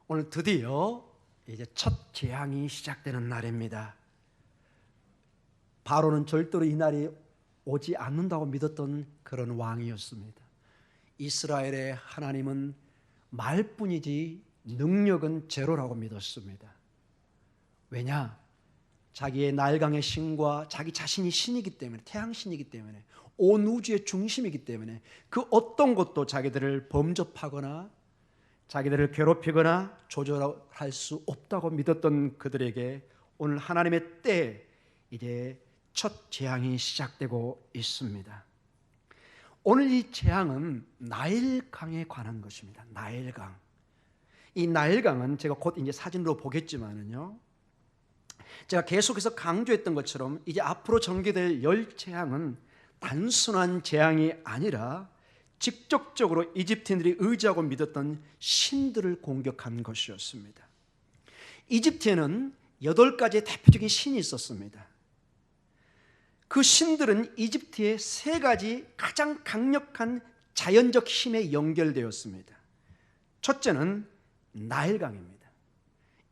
오늘 드디어 이제 첫 재앙이 시작되는 날입니다. 바로는 절대로 이 날이 오지 않는다고 믿었던 그런 왕이었습니다. 이스라엘의 하나님은 말뿐이지 능력은 제로라고 믿었습니다. 왜냐? 자기의 날강의 신과 자기 자신이 신이기 때문에, 태양신이기 때문에, 온 우주의 중심이기 때문에 그 어떤 것도 자기들을 범접하거나 자기들을 괴롭히거나 조절할 수 없다고 믿었던 그들에게 오늘 하나님의 때에 이제 첫 재앙이 시작되고 있습니다. 오늘 이 재앙은 나일강에 관한 것입니다. 나일강. 이 나일강은 제가 곧 이제 사진으로 보겠지만은요, 제가 계속해서 강조했던 것처럼 이제 앞으로 전개될 열 재앙은 단순한 재앙이 아니라 직접적으로 이집트인들이 의지하고 믿었던 신들을 공격한 것이었습니다. 이집트에는 8가지의 대표적인 신이 있었습니다. 그 신들은 이집트의 3가지 가장 강력한 자연적 힘에 연결되었습니다. 첫째는 나일강입니다.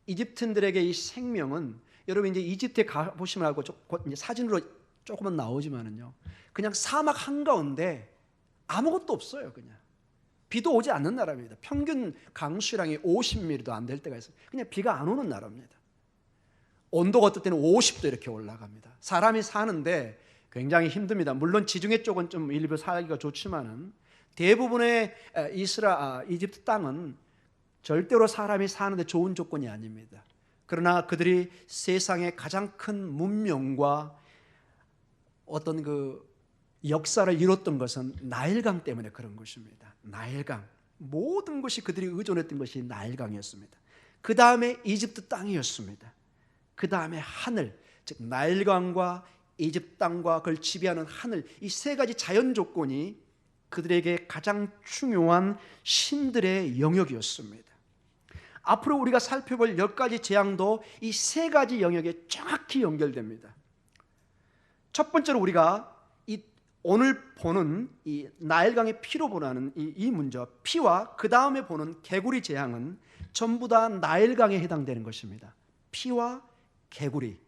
이집트인들에게 이 생명은, 여러분 이제 이집트에 가보시면 알고, 이제 사진으로 조금은 나오지만은요, 그냥 사막 한가운데 아무것도 없어요. 그냥 비도 오지 않는 나라입니다. 평균 강수량이 50mm도 안 될 때가 있어요. 그냥 비가 안 오는 나라입니다. 온도가 어떨 때는 50도 이렇게 올라갑니다. 사람이 사는데 굉장히 힘듭니다. 물론 지중해 쪽은 좀 일부 살기가 좋지만은 대부분의 이집트 땅은 절대로 사람이 사는데 좋은 조건이 아닙니다. 그러나 그들이 세상의 가장 큰 문명과 어떤 그 역사를 이뤘던 것은 나일강 때문에 그런 것입니다. 나일강. 모든 것이 그들이 의존했던 것이 나일강이었습니다. 그 다음에 이집트 땅이었습니다. 그 다음에 하늘, 즉 나일강과 이집트 땅과 그걸 지배하는 하늘, 이 3가지 자연 조건이 그들에게 가장 중요한 신들의 영역이었습니다. 앞으로 우리가 살펴볼 10가지 재앙도 이 3가지 영역에 정확히 연결됩니다. 첫 번째로 우리가 오늘 보는 이 나일강의 피로 보라는 이 문제와 피와 그 다음에 보는 개구리 재앙은 전부 다 나일강에 해당되는 것입니다. 피와 개구리.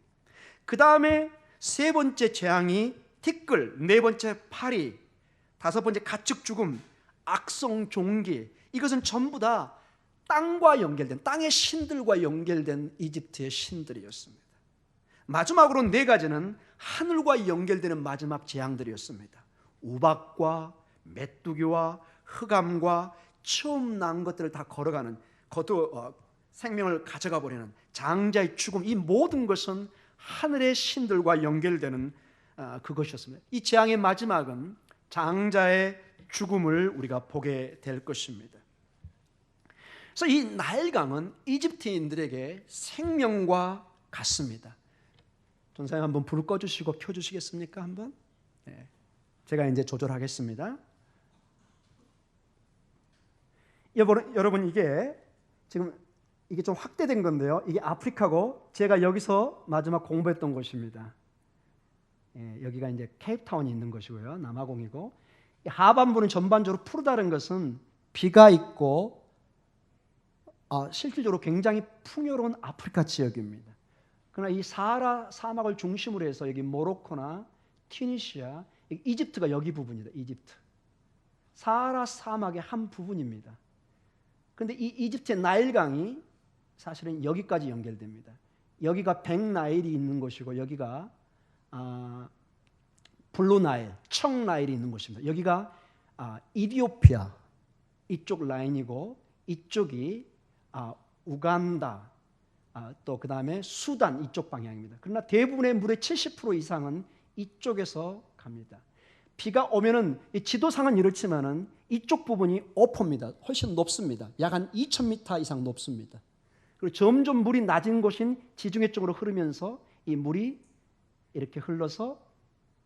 그 다음에 3번째 재앙이 티끌, 4번째 파리, 5번째 가축 죽음, 악성 종기. 이것은 전부 다 땅과 연결된, 땅의 신들과 연결된 이집트의 신들이었습니다. 마지막으로 4가지는 하늘과 연결되는 마지막 재앙들이었습니다. 우박과 메뚜기와 흑암과 처음 난 것들을 다 걸어가는, 생명을 가져가 버리는 장자의 죽음, 이 모든 것은 하늘의 신들과 연결되는 그것이었습니다. 이 재앙의 마지막은 장자의 죽음을 우리가 보게 될 것입니다. 그래서 이 나일강은 이집트인들에게 생명과 같습니다. 전사님 한번 불 꺼주시고 켜주시겠습니까? 한번. 네. 제가 이제 조절하겠습니다. 여러분 이게 지금 이게 좀 확대된 건데요. 이게 아프리카고 제가 여기서 마지막 공부했던 곳입니다. 여기가 이제 케이프타운이 있는 것이고요. 남아공이고, 하반부는 전반적으로 푸르다는 것은 비가 있고 실질적으로 굉장히 풍요로운 아프리카 지역입니다. 그러나 이 사하라 사막을 중심으로 해서 여기 모로코나 튀니시아, 이집트가 여기 부분이다. 이집트. 사하라 사막의 한 부분입니다. 그런데 이 이집트의 나일강이 사실은 여기까지 연결됩니다. 여기가 백나일이 있는 곳이고 여기가 블루나일, 청나일이 있는 곳입니다. 여기가 이디오피아 이쪽 라인이고 이쪽이 우간다, 또 그 다음에 수단 이쪽 방향입니다. 그러나 대부분의 물의 70% 이상은 이쪽에서 갑니다. 비가 오면은 지도상은 이렇지만은 이쪽 부분이 오퍼입니다. 훨씬 높습니다. 약 한 2,000m 이상 높습니다. 그리고 점점 물이 낮은 곳인 지중해 쪽으로 흐르면서 이 물이 이렇게 흘러서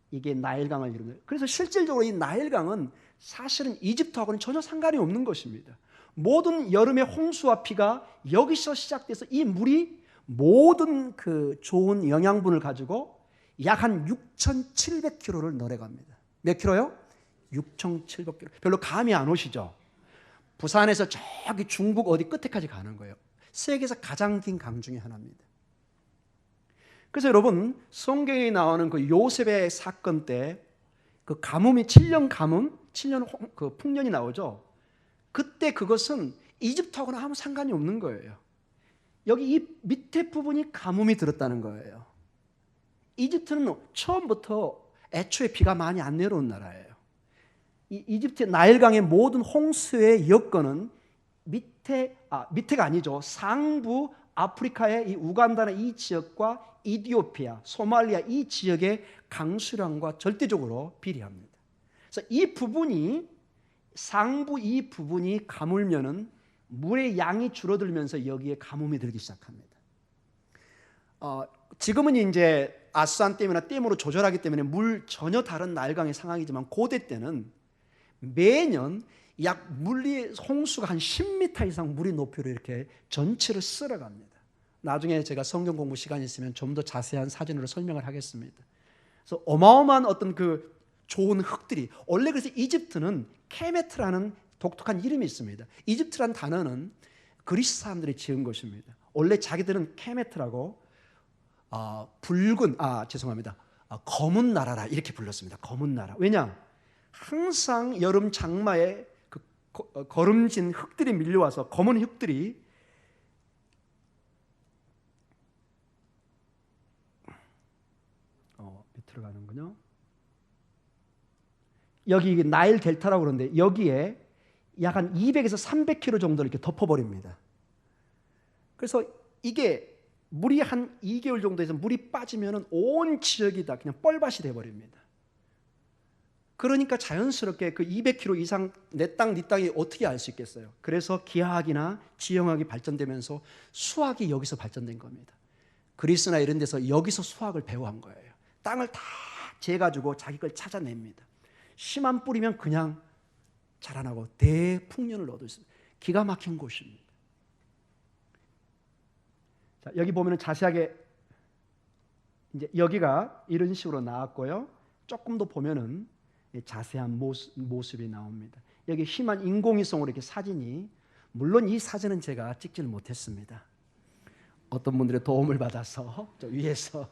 이게 나일강을 이루는. 그래서 실질적으로 이 나일강은 사실은 이집트하고는 전혀 상관이 없는 것입니다. 모든 여름의 홍수와 비가 여기서 시작돼서 이 물이 모든 그 좋은 영양분을 가지고 약 한 6,700km를 내려갑니다. 몇 킬로요? 6,700km. 별로 감이 안 오시죠? 부산에서 저기 중국 어디 끝에까지 가는 거예요. 세계에서 가장 긴 강 중에 하나입니다. 그래서 여러분, 성경에 나오는 그 요셉의 사건 때 그 가뭄이 7년 가뭄, 7년 그 풍년이 나오죠. 그때 그것은 이집트하고는 아무 상관이 없는 거예요. 여기 이 밑에 부분이 가뭄이 들었다는 거예요. 이집트는 처음부터 애초에 비가 많이 안 내려온 나라예요. 이집트의 나일강의 모든 홍수의 여건은 밑에가 아니죠. 상부 아프리카의 이 우간다나 이 지역과 이디오피아, 소말리아 이 지역의 강수량과 절대적으로 비례합니다. 그래서 이 부분이 상부 이 부분이 가물면은 물의 양이 줄어들면서 여기에 가뭄이 들기 시작합니다. 지금은 이제 아스완댐이나 댐으로 조절하기 때문에 물 전혀 다른 나일강의 상황이지만 고대 때는 매년 약 물리 홍수가 한 10m 이상 물이 높이로 이렇게 전체를 쓸어갑니다. 나중에 제가 성경 공부 시간이 있으면 좀 더 자세한 사진으로 설명을 하겠습니다. 그래서 어마어마한 어떤 그 좋은 흙들이, 원래 그래서 이집트는 케메트라는 독특한 이름이 있습니다. 이집트란 단어는 그리스 사람들이 지은 것입니다. 원래 자기들은 케메트라고 검은 나라라 이렇게 불렀습니다. 검은 나라. 왜냐? 항상 여름 장마에 그 거름진 흙들이 밀려와서 검은 흙들이 밑으로 가는군요. 여기 나일 델타라고 그러는데 여기에 약 한 200에서 300km 정도를 이렇게 덮어버립니다. 그래서 이게 물이 한 2개월 정도에서 물이 빠지면 온 지역이 다 그냥 뻘밭이 돼버립니다. 그러니까 자연스럽게 그 200km 이상 내 땅, 네 땅이 어떻게 알 수 있겠어요? 그래서 기하학이나 지형학이 발전되면서 수학이 여기서 발전된 겁니다. 그리스나 이런 데서 여기서 수학을 배워한 거예요. 땅을 다 재가지고 자기 걸 찾아냅니다. 씨만 뿌리면 그냥 자라나고 대풍년을 얻을 수 있습니다. 기가 막힌 곳입니다. 자, 여기 보면 자세하게 이제 여기가 이런 식으로 나왔고요. 조금 더 보면은 자세한 모습이 나옵니다. 여기 심한 인공위성으로 이렇게 사진이, 물론 이 사진은 제가 찍지를 못했습니다. 어떤 분들의 도움을 받아서 저 위에서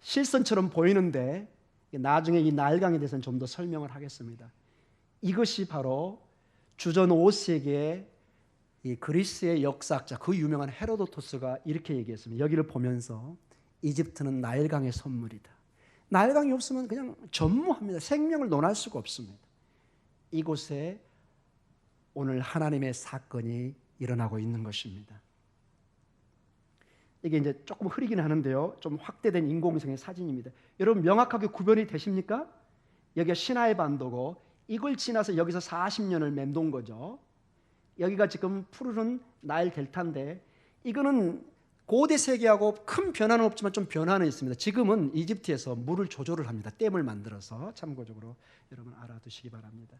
실선처럼 보이는데 나중에 이 나일강에 대해서는 좀 더 설명을 하겠습니다. 이것이 바로 주전 5세기의 이 그리스의 역사학자, 그 유명한 헤로도토스가 이렇게 얘기했습니다. 여기를 보면서 이집트는 나일강의 선물이다. 나일강이 없으면 그냥 전무합니다. 생명을 논할 수가 없습니다. 이곳에 오늘 하나님의 사건이 일어나고 있는 것입니다. 이게 이제 조금 흐리긴 하는데요. 좀 확대된 인공위성의 사진입니다. 여러분 명확하게 구별이 되십니까? 여기가 시나이 반도고 이걸 지나서 여기서 40년을 맴돈 거죠. 여기가 지금 푸르른 나일 델타인데 이거는 고대 세계하고 큰 변화는 없지만 좀 변화는 있습니다. 지금은 이집트에서 물을 조절을 합니다. 댐을 만들어서 참고적으로 여러분 알아두시기 바랍니다.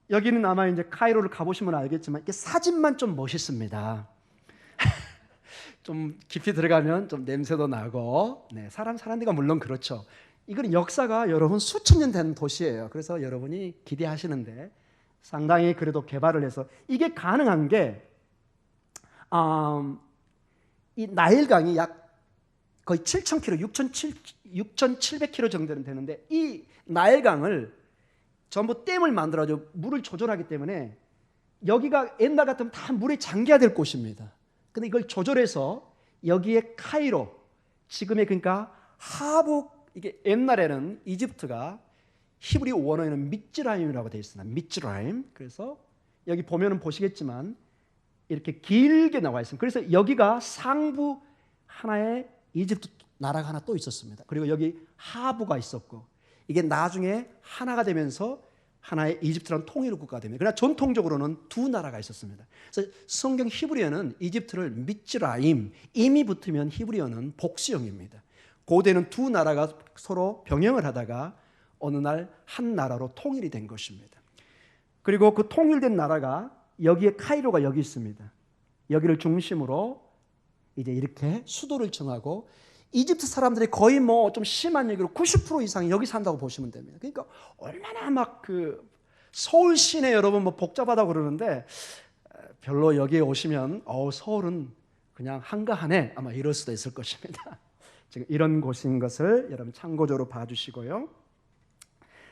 여기는 아마 이제 카이로를 가보시면 알겠지만 이게 사진만 좀 멋있습니다. 좀 깊이 들어가면 좀 냄새도 나고, 사람 사는 데가 물론 그렇죠. 이건 역사가 여러분 수천 년 된 도시예요. 그래서 여러분이 기대하시는데 상당히 그래도 개발을 해서 이게 가능한 게 이 나일강이 약 거의 7,000km, 6,700km 정도는 되는데 이 나일강을 전부 댐을 만들어가지고 물을 조절하기 때문에 여기가 옛날 같으면 다 물에 잠겨야 될 곳입니다. 근데 이걸 조절해서 여기에 카이로, 지금의 그러니까 하부, 이게 옛날에는 이집트가 히브리 원어에는 미츠라임이라고 되어 있습니다. 미츠라임. 그래서 여기 보면은 보시겠지만 이렇게 길게 나와 있습니다. 그래서 여기가 상부 하나의 이집트 나라가 하나 또 있었습니다. 그리고 여기 하부가 있었고 이게 나중에 하나가 되면서 하나의 이집트라는 통일 국가가 됩니다. 그러나 전통적으로는 두 나라가 있었습니다. 그래서 성경 히브리어는 이집트를 미츠라임, 임이 붙으면 히브리어는 복수형입니다. 고대는 두 나라가 서로 병행을 하다가 어느 날 한 나라로 통일이 된 것입니다. 그리고 그 통일된 나라가 여기에 카이로가 여기 있습니다. 여기를 중심으로 이제 이렇게 수도를 정하고 이집트 사람들이 거의 뭐 좀 심한 얘기로 90% 이상이 여기 산다고 보시면 됩니다. 그러니까 얼마나 막 그 서울 시내 여러분 뭐 복잡하다고 그러는데 별로 여기에 오시면 서울은 그냥 한가하네 아마 이럴 수도 있을 것입니다. 지금 이런 곳인 것을 여러분 참고적으로 봐주시고요.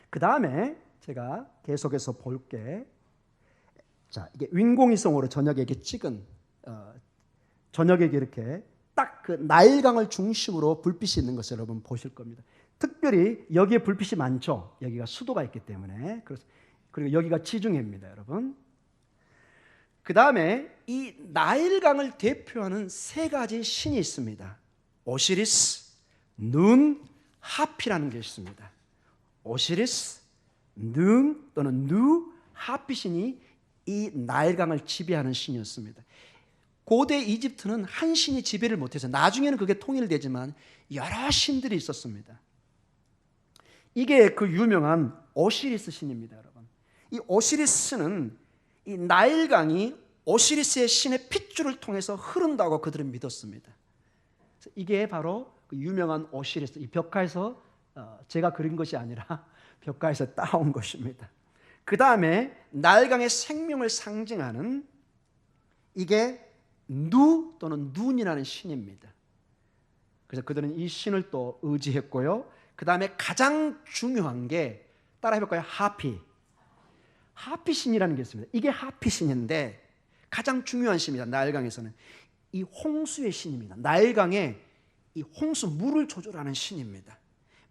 그 다음에 제가 계속해서 볼게. 자, 이게 윈공위성으로 저녁에 이렇게 찍은 저녁에 이렇게 딱 그 나일강을 중심으로 불빛이 있는 것을 여러분 보실 겁니다. 특별히 여기에 불빛이 많죠. 여기가 수도가 있기 때문에. 그리고 여기가 지중해입니다, 여러분. 그 다음에 이 나일강을 대표하는 세 가지 신이 있습니다. 오시리스, 눈, 하피라는 게 있습니다. 오시리스, 눈 또는 누, 하피 신이 이 나일강을 지배하는 신이었습니다. 고대 이집트는 한 신이 지배를 못해서 나중에는 그게 통일되지만 여러 신들이 있었습니다. 이게 그 유명한 오시리스 신입니다, 여러분. 이 오시리스는 이 나일강이 오시리스의 신의 핏줄을 통해서 흐른다고 그들은 믿었습니다. 이게 바로 그 유명한 오시리스, 이 벽화에서 제가 그린 것이 아니라 벽화에서 따온 것입니다. 그 다음에 나일강의 생명을 상징하는 이게 누 또는 눈이라는 신입니다. 그래서 그들은 이 신을 또 의지했고요. 그 다음에 가장 중요한 게 따라해볼까요? 하피. 하피 신이라는 게 있습니다. 이게 하피 신인데 가장 중요한 신입니다. 나일강에서는 이 홍수의 신입니다. 나일강에 이 홍수 물을 조절하는 신입니다.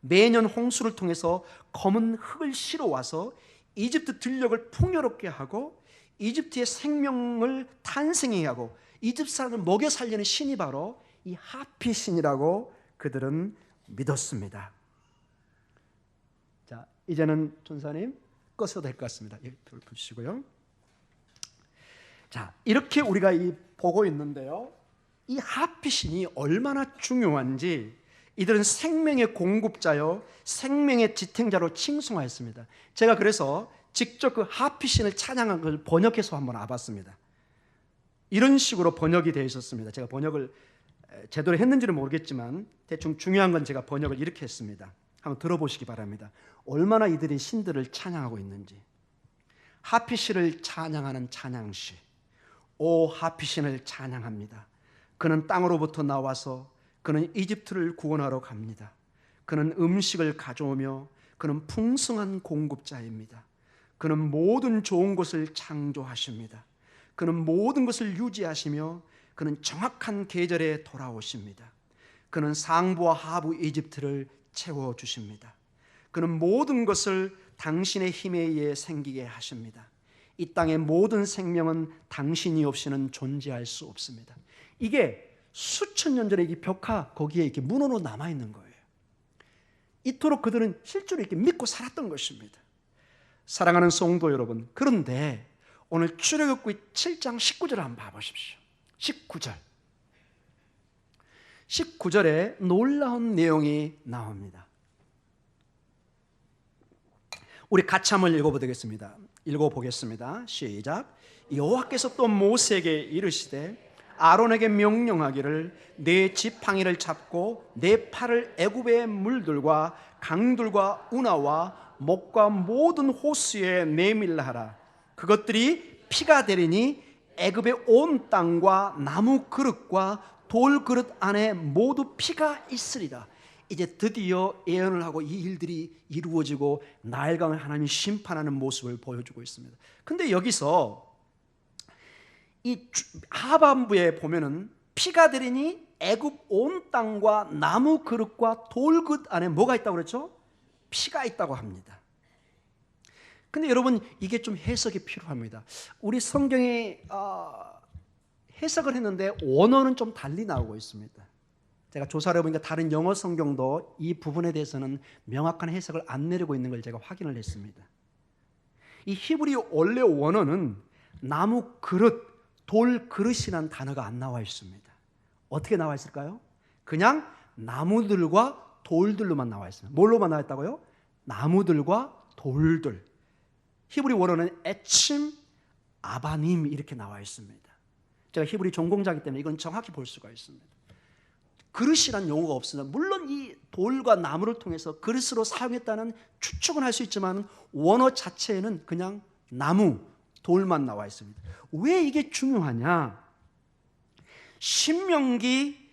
매년 홍수를 통해서 검은 흙을 실어와서 이집트 들녘을 풍요롭게 하고 이집트의 생명을 탄생하게 하고 이집트 사람을 먹여 살리는 신이 바로 이 하피 신이라고 그들은 믿었습니다. 자, 이제는 전사님 꺼셔도 될 것 같습니다. 불 푸시고요. 자, 이렇게 우리가 보고 있는데요. 이 하피 신이 얼마나 중요한지 이들은 생명의 공급자요, 생명의 지탱자로 칭송하였습니다. 제가 그래서 직접 그 하피 신을 찬양한 걸 번역해서 한번 알아봤습니다. 이런 식으로 번역이 되어 있었습니다. 제가 번역을 제대로 했는지는 모르겠지만 대충 중요한 건 제가 번역을 이렇게 했습니다. 한번 들어보시기 바랍니다. 얼마나 이들이 신들을 찬양하고 있는지. 하피신을 찬양하는 찬양시. 오 하피신을 찬양합니다. 그는 땅으로부터 나와서 그는 이집트를 구원하러 갑니다. 그는 음식을 가져오며 그는 풍성한 공급자입니다. 그는 모든 좋은 것을 창조하십니다. 그는 모든 것을 유지하시며 그는 정확한 계절에 돌아오십니다. 그는 상부와 하부 이집트를 채워주십니다. 그는 모든 것을 당신의 힘에 의해 생기게 하십니다. 이 땅의 모든 생명은 당신이 없이는 존재할 수 없습니다. 이게 수천 년 전에 이 벽화 거기에 이렇게 문호로 남아있는 거예요. 이토록 그들은 실제로 이렇게 믿고 살았던 것입니다. 사랑하는 성도 여러분, 그런데 오늘 출애굽기 7장 19절을 한번 봐보십시오. 19절에 놀라운 내용이 나옵니다. 우리 같이 한번 읽어보겠습니다. 시작. 여호와께서 또 모세에게 이르시되 아론에게 명령하기를 내 지팡이를 잡고 내 팔을 애굽의 물들과 강들과 운하와 목과 모든 호수에 내밀라 하라. 그것들이 피가 되리니 애굽의 온 땅과 나무 그릇과 돌 그릇 안에 모두 피가 있으리라. 이제 드디어 예언을 하고 이 일들이 이루어지고 나일강을 하나님이 심판하는 모습을 보여주고 있습니다. 근데 여기서 이 하반부에 보면은 피가 되리니 애굽 온 땅과 나무 그릇과 돌 그릇 안에 뭐가 있다고 그랬죠? 피가 있다고 합니다. 근데 여러분 이게 좀 해석이 필요합니다. 우리 성경에 해석을 했는데 원어는 좀 달리 나오고 있습니다. 제가 조사를 해보니까 다른 영어 성경도 이 부분에 대해서는 명확한 해석을 안 내리고 있는 걸 제가 확인을 했습니다. 이 히브리 원래 원어는 나무 그릇, 돌 그릇이라는 단어가 안 나와 있습니다. 어떻게 나와 있을까요? 그냥 나무들과 돌들로만 나와 있습니다. 뭘로만 나와 있다고요? 나무들과 돌들. 히브리 원어는 에침, 아바님 이렇게 나와 있습니다. 제가 히브리 전공자이기 때문에 이건 정확히 볼 수가 있습니다. 그릇이란 용어가 없습니다. 물론 이 돌과 나무를 통해서 그릇으로 사용했다는 추측은 할 수 있지만 원어 자체에는 그냥 나무, 돌만 나와 있습니다. 왜 이게 중요하냐? 신명기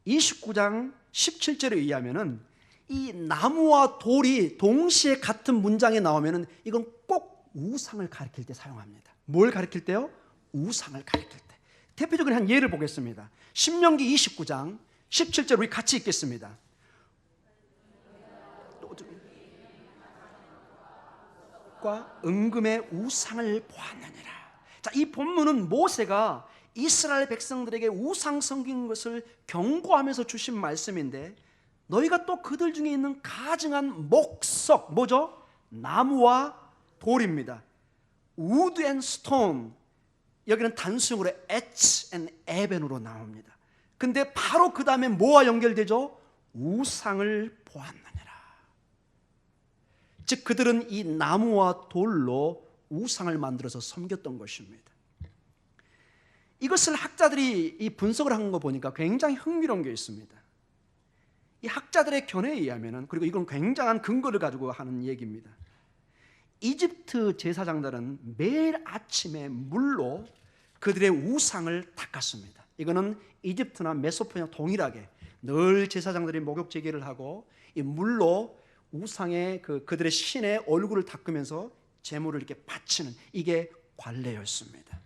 29장 17절에 의하면은 이 나무와 돌이 동시에 같은 문장에 나오면은 이건 꼭 우상을 가리킬 때 사용합니다. 뭘 가리킬 때요? 우상을 가리킬 때. 대표적인 한 예를 보겠습니다. 신명기 29장 17절 우리 같이 읽겠습니다. 과 은금의 우상을 보았느니라. 자, 이 본문은 모세가 이스라엘 백성들에게 우상 섬긴 것을 경고하면서 주신 말씀인데, 너희가 또 그들 중에 있는 가증한 목석, 뭐죠? 나무와 돌입니다. wood and stone, 여기는 단수형으로 etch and eben으로 나옵니다. 근데 바로 그 다음에 뭐와 연결되죠? 우상을 보았느니라. 즉 그들은 이 나무와 돌로 우상을 만들어서 섬겼던 것입니다. 이것을 학자들이 이 분석을 한 거 보니까 굉장히 흥미로운 게 있습니다. 이 학자들의 견해에 의하면은, 그리고 이건 굉장한 근거를 가지고 하는 얘기입니다. 이집트 제사장들은 매일 아침에 물로 그들의 우상을 닦았습니다. 이거는 이집트나 메소포타미아 동일하게 늘 제사장들이 목욕 제기를 하고 이 물로 우상의 그들의 신의 얼굴을 닦으면서 제물을 이렇게 바치는, 이게 관례였습니다.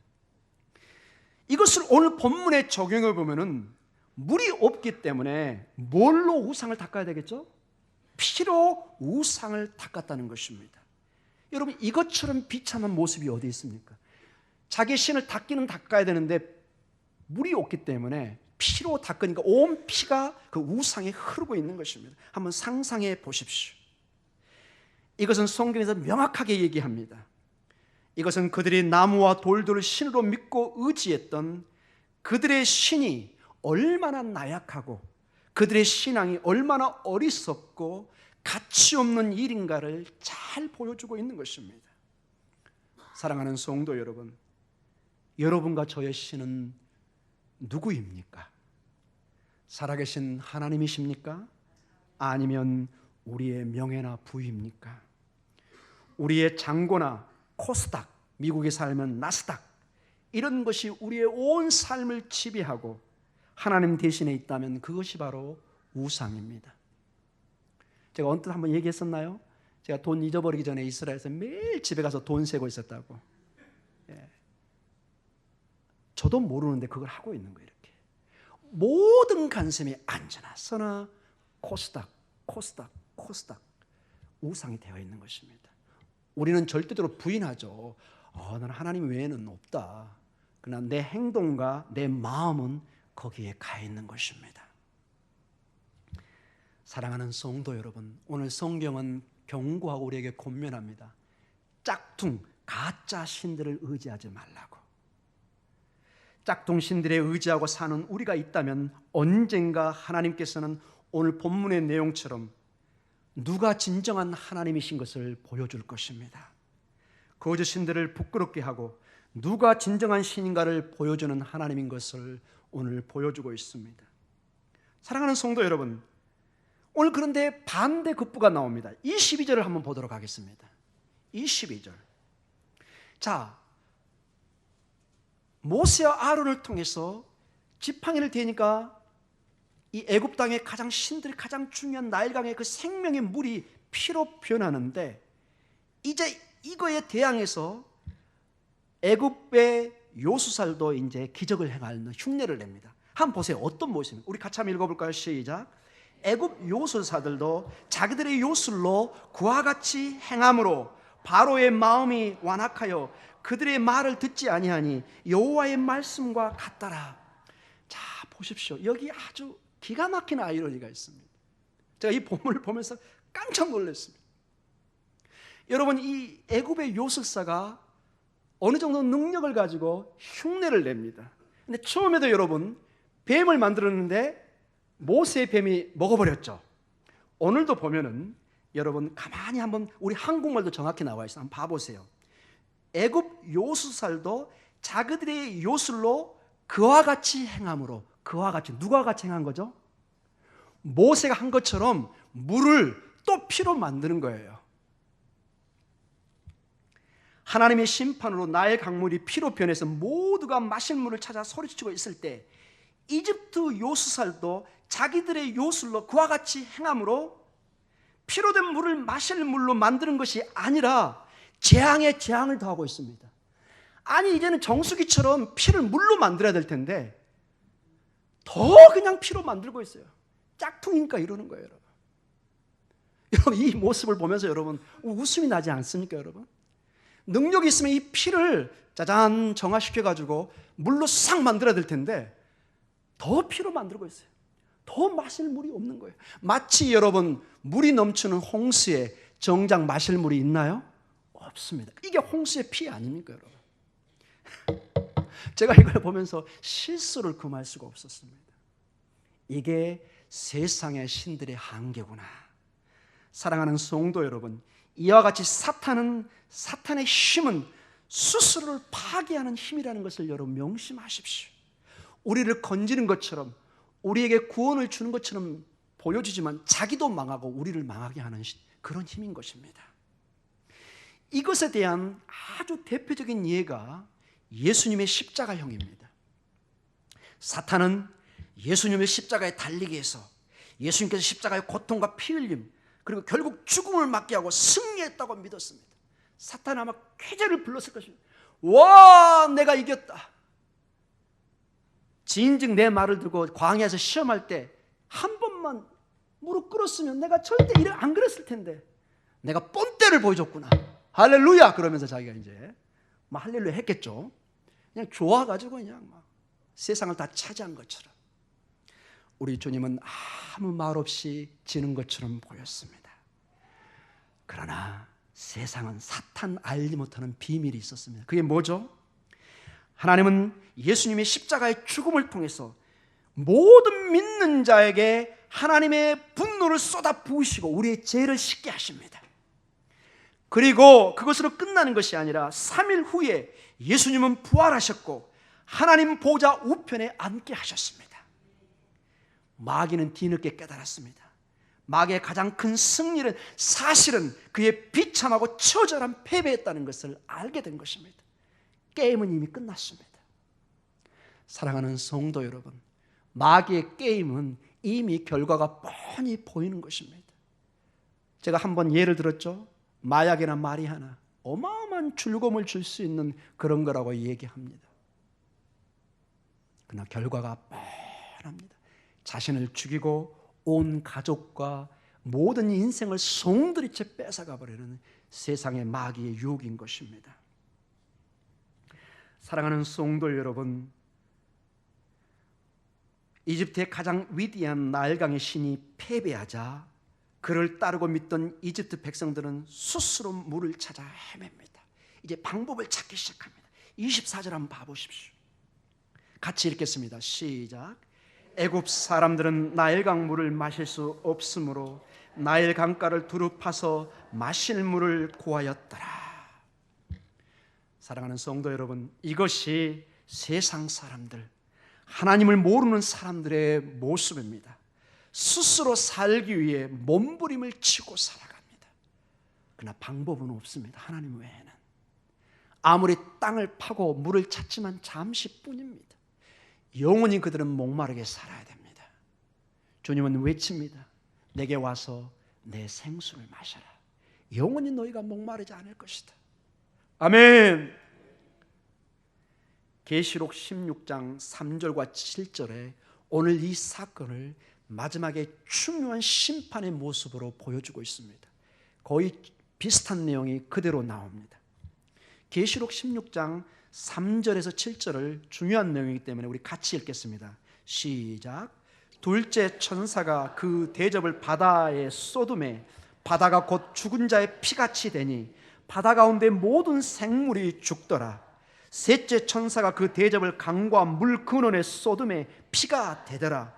이것을 오늘 본문에 적용해 보면은 물이 없기 때문에 뭘로 우상을 닦아야 되겠죠? 피로 우상을 닦았다는 것입니다. 여러분, 이것처럼 비참한 모습이 어디 있습니까? 자기 신을 닦기는 닦아야 되는데 물이 없기 때문에 피로 닦으니까 온 피가 그 우상에 흐르고 있는 것입니다. 한번 상상해 보십시오. 이것은 성경에서 명확하게 얘기합니다. 이것은 그들이 나무와 돌들을 신으로 믿고 의지했던 그들의 신이 얼마나 나약하고 그들의 신앙이 얼마나 어리석고 가치 없는 일인가를 잘 보여주고 있는 것입니다. 사랑하는 성도 여러분, 여러분과 저의 신은 누구입니까? 살아계신 하나님이십니까? 아니면 우리의 명예나 부입니까? 우리의 장고나 코스닥, 미국에 살면 나스닥, 이런 것이 우리의 온 삶을 지배하고 하나님 대신에 있다면 그것이 바로 우상입니다. 제가 언뜻 한번 얘기했었나요? 제가 돈 잊어버리기 전에 이스라엘에서 매일 집에 가서 돈 세고 있었다고. 예. 저도 모르는데 그걸 하고 있는 거예요. 이렇게 모든 간섭이 안전하, 서나 코스닥 우상이 되어 있는 것입니다. 우리는 절대적으로 부인하죠. 나는 하나님 외에는 없다. 그러나 내 행동과 내 마음은 거기에 가 있는 것입니다. 사랑하는 성도 여러분, 오늘 성경은 경고하고 우리에게 권면합니다. 짝퉁, 가짜 신들을 의지하지 말라고. 짝퉁 신들에 의지하고 사는 우리가 있다면 언젠가 하나님께서는 오늘 본문의 내용처럼 누가 진정한 하나님이신 것을 보여줄 것입니다. 거짓 신들을 부끄럽게 하고 누가 진정한 신인가를 보여주는 하나님인 것을 오늘 보여주고 있습니다. 사랑하는 성도 여러분, 오늘 그런데 반대 급부가 나옵니다. 22절을 한번 보도록 하겠습니다. 22절. 자, 모세와 아론을 통해서 지팡이를 대니까 이 애굽 땅의 가장 신들이 가장 중요한 나일강의 그 생명의 물이 피로 변하는데, 이제 이거에 대항해서 애굽의 요수살도 이제 기적을 행하는 흉내를 냅니다. 한번 보세요. 어떤 모습입니까? 우리 같이 한번 읽어볼까요? 시작. 애굽 요술사들도 자기들의 요술로 그와 같이 행함으로 바로의 마음이 완악하여 그들의 말을 듣지 아니하니 여호와의 말씀과 같더라. 자, 보십시오. 여기 아주 기가 막힌 아이러니가 있습니다. 제가 이 본문을 보면서 깜짝 놀랐습니다. 여러분, 이 애굽의 요술사가 어느 정도 능력을 가지고 흉내를 냅니다. 근데 처음에도 여러분, 뱀을 만들었는데 모세의 뱀이 먹어버렸죠. 오늘도 보면은 여러분 가만히 한번, 우리 한국말도 정확히 나와 있어요. 한번 봐보세요. 애굽 요술살도 자기들의 요술로 그와 같이 행함으로, 그와 같이, 누가 같이 행한 거죠? 모세가 한 것처럼 물을 또 피로 만드는 거예요. 하나님의 심판으로 나일 강물이 피로 변해서 모두가 마실 물을 찾아 소리치고 있을 때 이집트 요술사들도 자기들의 요술로 그와 같이 행함으로 피로 된 물을 마실 물로 만드는 것이 아니라 재앙에 재앙을 더하고 있습니다. 아니 이제는 정수기처럼 피를 물로 만들어야 될 텐데 더 그냥 피로 만들고 있어요. 짝퉁이니까 이러는 거예요, 여러분. 여러분 이 모습을 보면서 여러분 웃음이 나지 않습니까, 여러분? 능력이 있으면 이 피를 짜잔 정화시켜가지고 물로 싹 만들어야 될 텐데 더 피로 만들고 있어요. 더 마실 물이 없는 거예요. 마치 여러분 물이 넘치는 홍수에 정작 마실 물이 있나요? 없습니다. 이게 홍수의 피 아닙니까, 여러분? 제가 이걸 보면서 실수를 금할 수가 없었습니다. 이게 세상의 신들의 한계구나. 사랑하는 성도 여러분, 이와 같이 사탄의 힘은 스스로를 파괴하는 힘이라는 것을 여러분 명심하십시오. 우리를 건지는 것처럼 우리에게 구원을 주는 것처럼 보여주지만 자기도 망하고 우리를 망하게 하는 그런 힘인 것입니다. 이것에 대한 아주 대표적인 예가 예수님의 십자가형입니다. 사탄은 예수님의 십자가에 달리게 해서 예수님께서 십자가의 고통과 피 흘림 그리고 결국 죽음을 맞게 하고 승리했다고 믿었습니다. 사탄은 아마 쾌재를 불렀을 것입니다. 와, 내가 이겼다. 진즉 내 말을 듣고 광야에서 시험할 때 한 번만 무릎 꿇었으면 내가 절대 일을 안 그랬을 텐데 내가 뻔때를 보여줬구나. 할렐루야. 그러면서 자기가 이제 막 할렐루야 했겠죠. 그냥 좋아가지고 그냥 막 세상을 다 차지한 것처럼 우리 주님은 아무 말 없이 지는 것처럼 보였습니다. 그러나 세상은 사탄 알지 못하는 비밀이 있었습니다. 그게 뭐죠? 하나님은 예수님의 십자가의 죽음을 통해서 모든 믿는 자에게 하나님의 분노를 쏟아 부으시고 우리의 죄를 씻게 하십니다. 그리고 그것으로 끝나는 것이 아니라 3일 후에 예수님은 부활하셨고 하나님 보좌 우편에 앉게 하셨습니다. 마귀는 뒤늦게 깨달았습니다. 마귀의 가장 큰 승리는 사실은 그의 비참하고 처절한 패배였다는 것을 알게 된 것입니다. 게임은 이미 끝났습니다. 사랑하는 성도 여러분, 마귀의 게임은 이미 결과가 뻔히 보이는 것입니다. 제가 한번 예를 들었죠. 마약이나 마리아나 어마어마한 즐거움을 줄 수 있는 그런 거라고 얘기합니다. 그러나 결과가 뻔합니다. 자신을 죽이고 온 가족과 모든 인생을 송두리째 뺏어가 버리는 세상의 마귀의 유혹인 것입니다. 사랑하는 성도 여러분, 이집트의 가장 위대한 나일강의 신이 패배하자 그를 따르고 믿던 이집트 백성들은 스스로 물을 찾아 헤맵니다. 이제 방법을 찾기 시작합니다. 24절 한번 봐보십시오. 같이 읽겠습니다. 시작. 애굽 사람들은 나일강 물을 마실 수 없으므로 나일 강가를 두루 파서 마실 물을 구하였더라. 사랑하는 성도 여러분, 이것이 세상 사람들, 하나님을 모르는 사람들의 모습입니다. 스스로 살기 위해 몸부림을 치고 살아갑니다. 그러나 방법은 없습니다. 하나님 외에는. 아무리 땅을 파고 물을 찾지만 잠시뿐입니다. 영원히 그들은 목마르게 살아야 됩니다. 주님은 외칩니다. 내게 와서 내 생수를 마셔라. 영원히 너희가 목마르지 않을 것이다. 아멘. 계시록 16장 3절과 7절에 오늘 이 사건을 마지막에 중요한 심판의 모습으로 보여주고 있습니다. 거의 비슷한 내용이 그대로 나옵니다. 계시록 16장 3절에서 7절을 중요한 내용이기 때문에 우리 같이 읽겠습니다. 시작. 둘째 천사가 그 대접을 바다에 쏟음에 바다가 곧 죽은 자의 피같이 되니 바다 가운데 모든 생물이 죽더라. 셋째 천사가 그 대접을 강과 물 근원에 쏟음에 피가 되더라.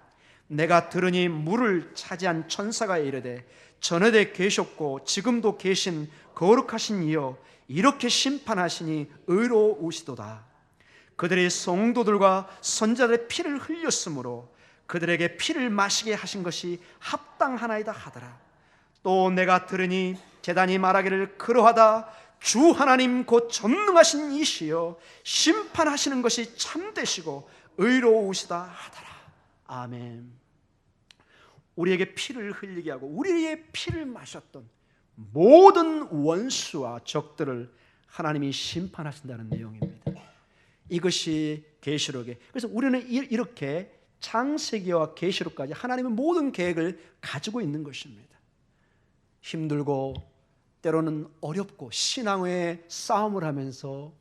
내가 들으니 물을 차지한 천사가 이르되 전에도 계셨고 지금도 계신 거룩하신 이여 이렇게 심판하시니 의로우시도다. 그들의 성도들과 선자들의 피를 흘렸으므로 그들에게 피를 마시게 하신 것이 합당하나이다 하더라. 또 내가 들으니 제단이 말하기를 그러하다. 주 하나님 곧 전능하신 이시여 심판하시는 것이 참되시고 의로우시다 하더라. 아멘. 우리에게 피를 흘리게 하고 우리의 피를 마셨던 모든 원수와 적들을 하나님이 심판하신다는 내용입니다. 이것이 계시록에, 그래서 우리는 이렇게 창세기와 계시록까지 하나님의 모든 계획을 가지고 있는 것입니다. 힘들고 때로는 어렵고 신앙의 싸움을 하면서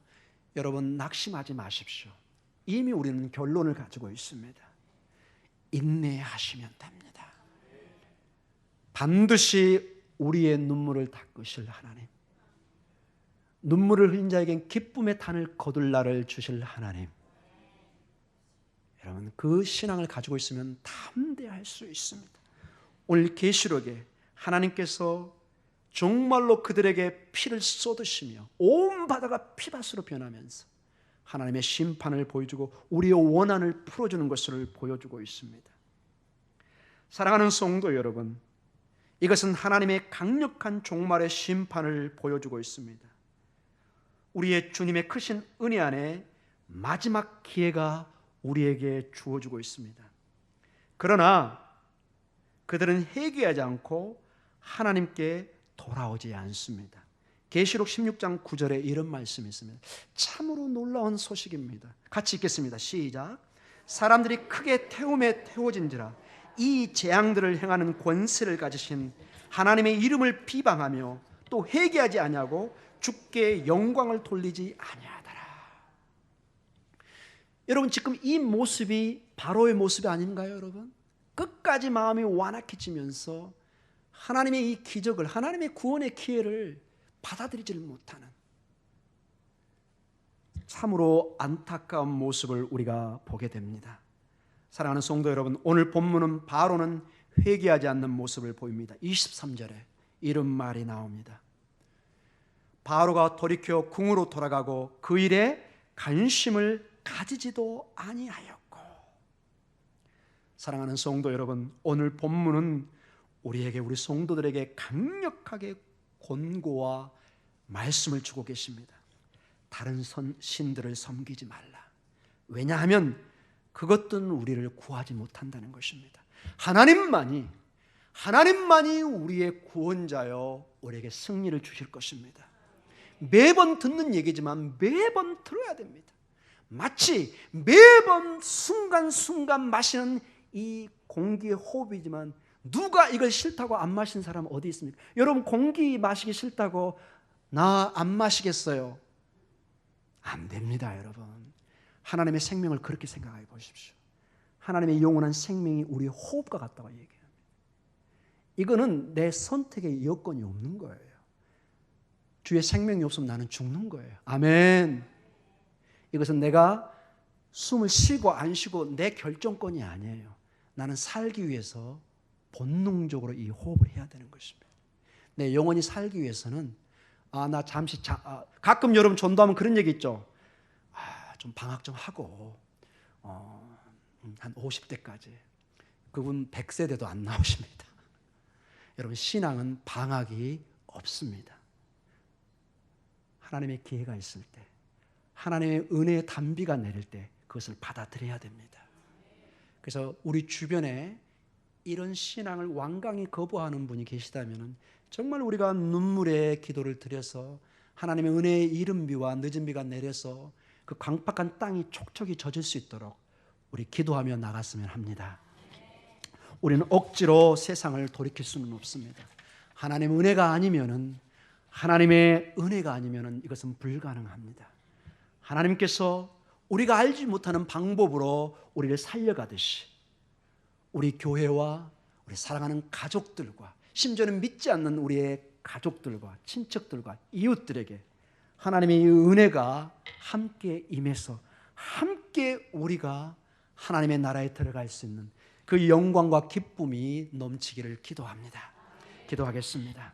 여러분 낙심하지 마십시오. 이미 우리는 결론을 가지고 있습니다. 인내하시면 됩니다. 반드시 우리의 눈물을 닦으실 하나님, 눈물을 흘린 자에겐 기쁨의 탄을 거둘 날을 주실 하나님, 여러분 그 신앙을 가지고 있으면 담대할 수 있습니다. 오늘 계시록에 하나님께서 정말로 그들에게 피를 쏟으시며 온 바다가 피밭으로 변하면서 하나님의 심판을 보여주고 우리의 원한을 풀어주는 것을 보여주고 있습니다. 사랑하는 성도 여러분, 이것은 하나님의 강력한 종말의 심판을 보여주고 있습니다. 우리의 주님의 크신 은혜 안에 마지막 기회가 우리에게 주어지고 있습니다. 그러나 그들은 회개하지 않고 하나님께 돌아오지 않습니다. 계시록 16장 9절에 이런 말씀이 있습니다. 참으로 놀라운 소식입니다. 같이 읽겠습니다. 시작. 사람들이 크게 태움에 태워진지라 이 재앙들을 행하는 권세를 가지신 하나님의 이름을 비방하며 또 회개하지 아니하고 주께 영광을 돌리지 아니하더라. 여러분 지금 이 모습이 바로의 모습이 아닌가요, 여러분? 끝까지 마음이 완악해지면서 하나님의 이 기적을, 하나님의 구원의 기회를 받아들이질 못하는 참으로 안타까운 모습을 우리가 보게 됩니다. 사랑하는 성도 여러분, 오늘 본문은 바로는 회개하지 않는 모습을 보입니다. 23절에 이런 말이 나옵니다. 바로가 돌이켜 궁으로 돌아가고 그 일에 관심을 가지지도 아니하였고. 사랑하는 성도 여러분, 오늘 본문은 우리에게, 우리 성도들에게 강력하게 권고와 말씀을 주고 계십니다. 다른 신들을 섬기지 말라. 왜냐하면 그것들은 우리를 구하지 못한다는 것입니다. 하나님만이 우리의 구원자여 우리에게 승리를 주실 것입니다. 매번 듣는 얘기지만 매번 들어야 됩니다. 마치 매번 순간순간 마시는 이 공기의 호흡이지만 누가 이걸 싫다고 안 마신 사람 어디 있습니까? 여러분 공기 마시기 싫다고 나 안 마시겠어요? 안 됩니다, 여러분. 하나님의 생명을 그렇게 생각해 보십시오. 하나님의 영원한 생명이 우리의 호흡과 같다고 얘기합니다. 이거는 내 선택의 여건이 없는 거예요. 주의 생명이 없으면 나는 죽는 거예요. 아멘. 이것은 내가 숨을 쉬고 안 쉬고 내 결정권이 아니에요. 나는 살기 위해서 본능적으로 이 호흡을 해야 되는 것입니다. 내 영혼이 살기 위해서는 나 잠시 가끔 여러분 전도하면 그런 얘기 있죠. 좀 방학 좀 하고 한 50대까지. 그분 100세 돼도 안 나오십니다. 여러분 신앙은 방학이 없습니다. 하나님의 기회가 있을 때, 하나님의 은혜의 단비가 내릴 때 그것을 받아들여야 됩니다. 그래서 우리 주변에 이런 신앙을 완강히 거부하는 분이 계시다면 정말 우리가 눈물의 기도를 드려서 하나님의 은혜의 이른비와 늦은비가 내려서 그 광팍한 땅이 촉촉이 젖을 수 있도록 우리 기도하며 나갔으면 합니다. 우리는 억지로 세상을 돌이킬 수는 없습니다. 하나님의 은혜가 아니면은, 하나님의 은혜가 아니면은 이것은 불가능합니다. 하나님께서 우리가 알지 못하는 방법으로 우리를 살려가듯이 우리 교회와 우리 사랑하는 가족들과 심지어는 믿지 않는 우리의 가족들과 친척들과 이웃들에게 하나님의 이 은혜가 함께 임해서 함께 우리가 하나님의 나라에 들어갈 수 있는 그 영광과 기쁨이 넘치기를 기도합니다. 기도하겠습니다.